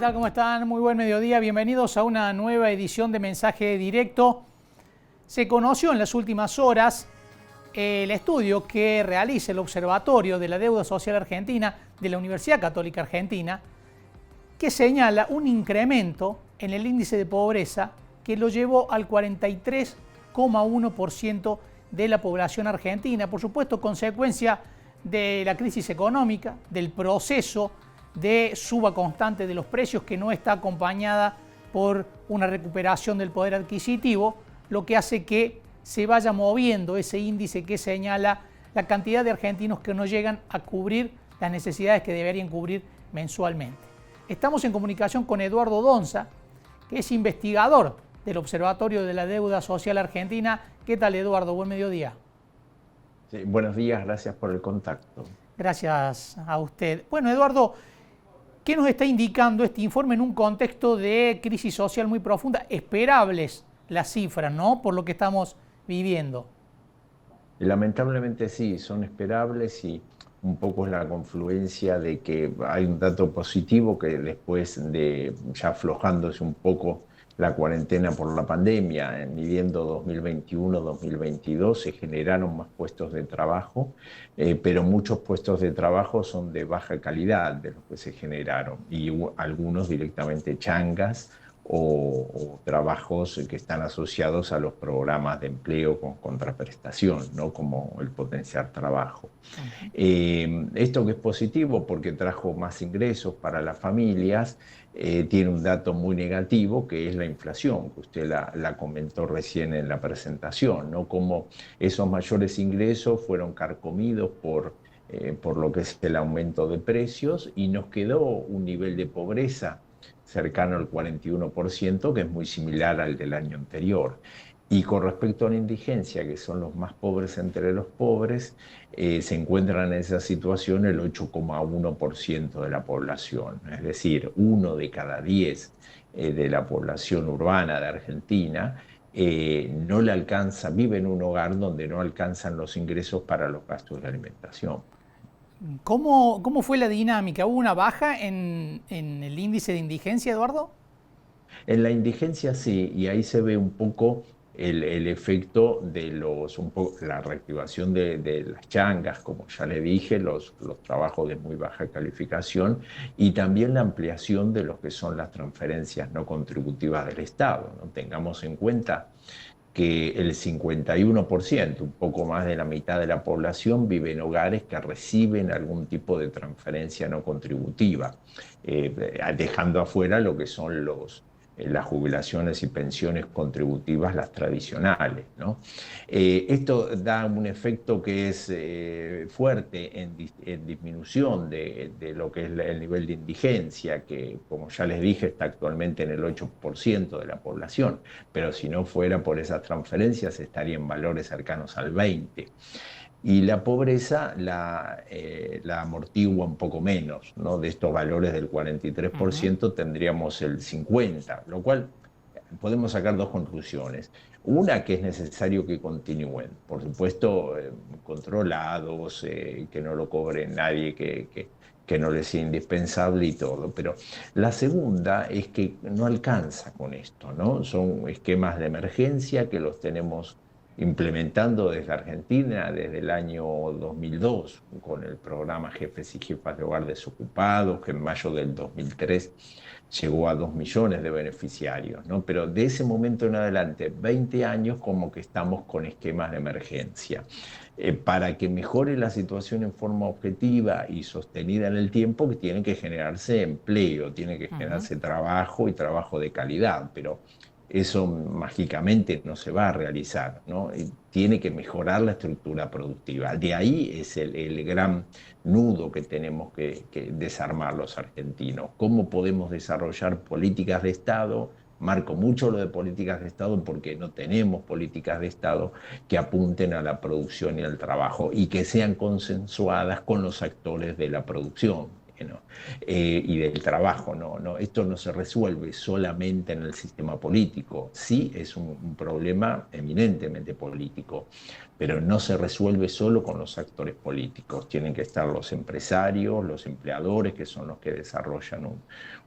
tal? ¿Cómo están? Muy buen mediodía. Bienvenidos a una nueva edición de Mensaje Directo. Se conoció en las últimas horas el estudio que realiza el Observatorio de la Deuda Social Argentina de la Universidad Católica Argentina, que señala un incremento en el índice de pobreza que lo llevó al 43,1% de la población argentina. Por supuesto, consecuencia de la crisis económica, del proceso de suba constante de los precios que no está acompañada por una recuperación del poder adquisitivo, lo que hace que se vaya moviendo ese índice que señala la cantidad de argentinos que no llegan a cubrir las necesidades que deberían cubrir mensualmente. Estamos en comunicación con Eduardo Donza, que es investigador del Observatorio de la Deuda Social Argentina. ¿Qué tal, Eduardo? Buen mediodía. Sí, buenos días, gracias por el contacto. Gracias a usted. Bueno, Eduardo, ¿qué nos está indicando este informe en un contexto de crisis social muy profunda? Esperables las cifras, ¿no? Por lo que estamos viviendo. Lamentablemente sí, son esperables y un poco es la confluencia de que hay un dato positivo que después de ya aflojándose un poco la cuarentena por la pandemia, midiendo 2021-2022, se generaron más puestos de trabajo, pero muchos puestos de trabajo son de baja calidad de los que se generaron y algunos directamente changas o trabajos que están asociados a los programas de empleo con contraprestación, ¿no? Como el potenciar trabajo. Esto que es positivo porque trajo más ingresos para las familias, tiene un dato muy negativo que es la inflación, que usted la comentó recién en la presentación, ¿no? Como esos mayores ingresos fueron carcomidos por lo que es el aumento de precios y nos quedó un nivel de pobreza cercano al 41%, que es muy similar al del año anterior. Y con respecto a la indigencia, que son los más pobres entre los pobres, se encuentran en esa situación el 8,1% de la población, es decir, 1 de cada 10 de la población urbana de Argentina no le alcanza, vive en un hogar donde no alcanzan los ingresos para los gastos de alimentación. ¿Cómo fue la dinámica? ¿Hubo una baja en el índice de indigencia, Eduardo? En la indigencia sí, y ahí se ve un poco el efecto de la reactivación de las changas, como ya le dije, los trabajos de muy baja calificación, y también la ampliación de lo que son las transferencias no contributivas del Estado, ¿no? Tengamos en cuenta que el 51%, un poco más de la mitad de la población, vive en hogares que reciben algún tipo de transferencia no contributiva, dejando afuera lo que son las jubilaciones y pensiones contributivas, las tradicionales, ¿no? Esto da un efecto que es fuerte en disminución de lo que es el nivel de indigencia, que como ya les dije está actualmente en el 8% de la población, pero si no fuera por esas transferencias estaría en valores cercanos al 20%. Y la pobreza la amortigua un poco menos, ¿no? De estos valores del 43% tendríamos el 50%, lo cual podemos sacar dos conclusiones. Una, que es necesario que continúen, por supuesto, controlados, que no lo cobre nadie, que no les sea indispensable y todo. Pero la segunda es que no alcanza con esto, ¿no? Son esquemas de emergencia que los tenemos implementando desde Argentina desde el año 2002, con el programa Jefes y Jefas de Hogar Desocupados, que en mayo del 2003 llegó a 2 millones de beneficiarios, ¿no? Pero de ese momento en adelante, 20 años como que estamos con esquemas de emergencia. Para que mejore la situación en forma objetiva y sostenida en el tiempo, que tiene que generarse empleo, tiene que generarse trabajo y trabajo de calidad, pero eso mágicamente no se va a realizar, ¿no? Tiene que mejorar la estructura productiva. De ahí es el gran nudo que tenemos que desarmar los argentinos. ¿Cómo podemos desarrollar políticas de Estado? Marco mucho lo de políticas de Estado porque no tenemos políticas de Estado que apunten a la producción y al trabajo y que sean consensuadas con los actores de la producción, ¿no? Y del trabajo. Esto no se resuelve solamente en el sistema político. Sí es un problema eminentemente político. pero no se resuelve solo con los actores políticos. Tienen que estar los empresarios, los empleadores, que son los que desarrollan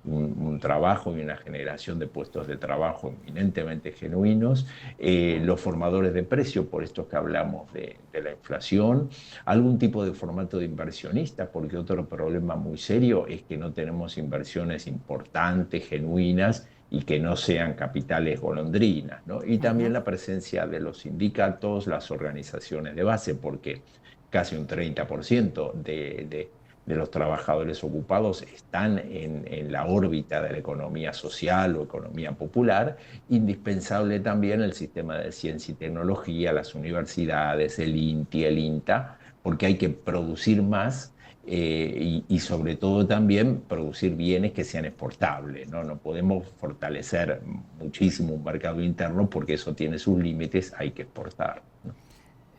un trabajo y una generación de puestos de trabajo eminentemente genuinos, los formadores de precio, por esto que hablamos de la inflación, algún tipo de formato de inversionista, porque otro problema muy serio es que no tenemos inversiones importantes, genuinas, y que no sean capitales golondrinas, ¿no? Y también la presencia de los sindicatos, las organizaciones de base, porque casi un 30% de los trabajadores ocupados están en la órbita de la economía social o economía popular. Indispensable también el sistema de ciencia y tecnología, las universidades, el INTI, el INTA, porque hay que producir más y sobre todo también producir bienes que sean exportables, ¿no? No podemos fortalecer muchísimo un mercado interno porque eso tiene sus límites, hay que exportar, ¿no?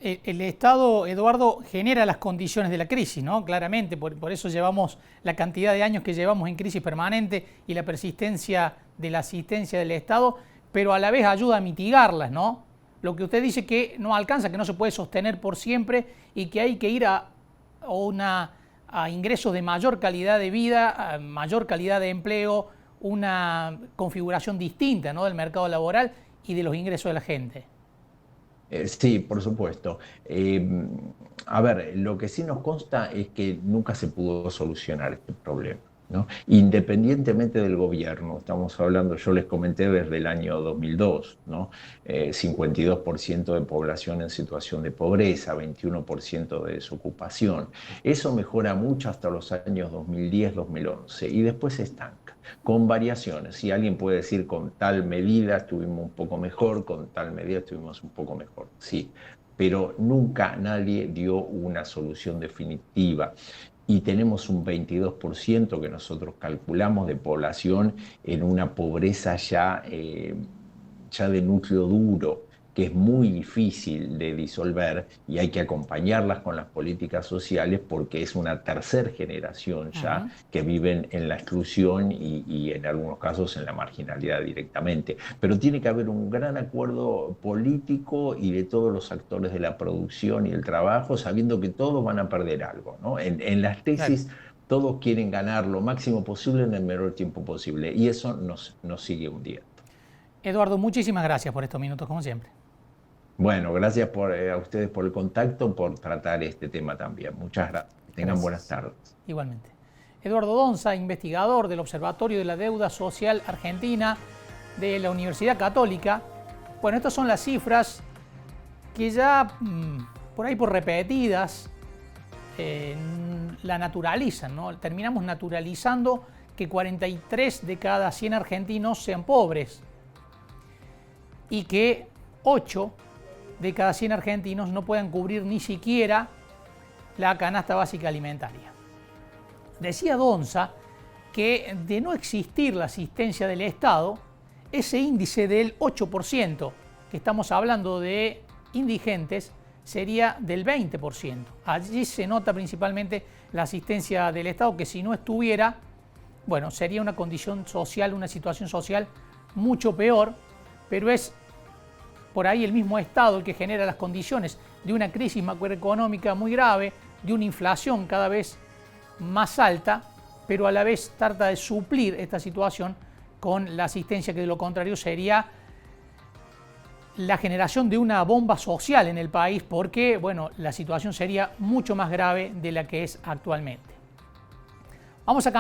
El Estado, Eduardo, genera las condiciones de la crisis, ¿no? Claramente, por eso llevamos la cantidad de años que llevamos en crisis permanente y la persistencia de la asistencia del Estado, pero a la vez ayuda a mitigarlas, ¿no? Lo que usted dice que no alcanza, que no se puede sostener por siempre y que hay que ir a ingresos de mayor calidad de vida, a mayor calidad de empleo, una configuración distinta, ¿no?, del mercado laboral y de los ingresos de la gente. Sí, por supuesto. A ver, lo que sí nos consta es que nunca se pudo solucionar este problema, ¿no? Independientemente del gobierno, estamos hablando, yo les comenté desde el año 2002, ¿no? 52% de población en situación de pobreza, 21% de desocupación. Eso mejora mucho hasta los años 2010, 2011 y después se estanca, con variaciones. Si alguien puede decir con tal medida estuvimos un poco mejor, con tal medida estuvimos un poco mejor, sí, pero nunca nadie dio una solución definitiva. Y tenemos un 22% que nosotros calculamos de población en una pobreza ya de núcleo duro, que es muy difícil de disolver y hay que acompañarlas con las políticas sociales porque es una tercera generación ya que viven en la exclusión y en algunos casos en la marginalidad directamente. Pero tiene que haber un gran acuerdo político y de todos los actores de la producción y el trabajo, sabiendo que todos van a perder algo, ¿no? En las tesis, claro, todos quieren ganar lo máximo posible en el menor tiempo posible y eso nos sigue hundiendo. Eduardo, muchísimas gracias por estos minutos, como siempre. Bueno, gracias a ustedes por el contacto, por tratar este tema también. Muchas gracias. Tengan buenas tardes. Igualmente. Eduardo Donza, investigador del Observatorio de la Deuda Social Argentina de la Universidad Católica. Bueno, estas son las cifras que ya por ahí por repetidas la naturalizan, ¿no? Terminamos naturalizando que 43 de cada 100 argentinos sean pobres y que 8 de cada 100 argentinos no puedan cubrir ni siquiera la canasta básica alimentaria. Decía Donza que de no existir la asistencia del Estado, ese índice del 8%, que estamos hablando de indigentes, sería del 20%. Allí se nota principalmente la asistencia del Estado, que si no estuviera, bueno, sería una condición social, una situación social mucho peor, pero es por ahí el mismo Estado el que genera las condiciones de una crisis macroeconómica muy grave, de una inflación cada vez más alta, pero a la vez trata de suplir esta situación con la asistencia, que de lo contrario sería la generación de una bomba social en el país, porque bueno, la situación sería mucho más grave de la que es actualmente. Vamos a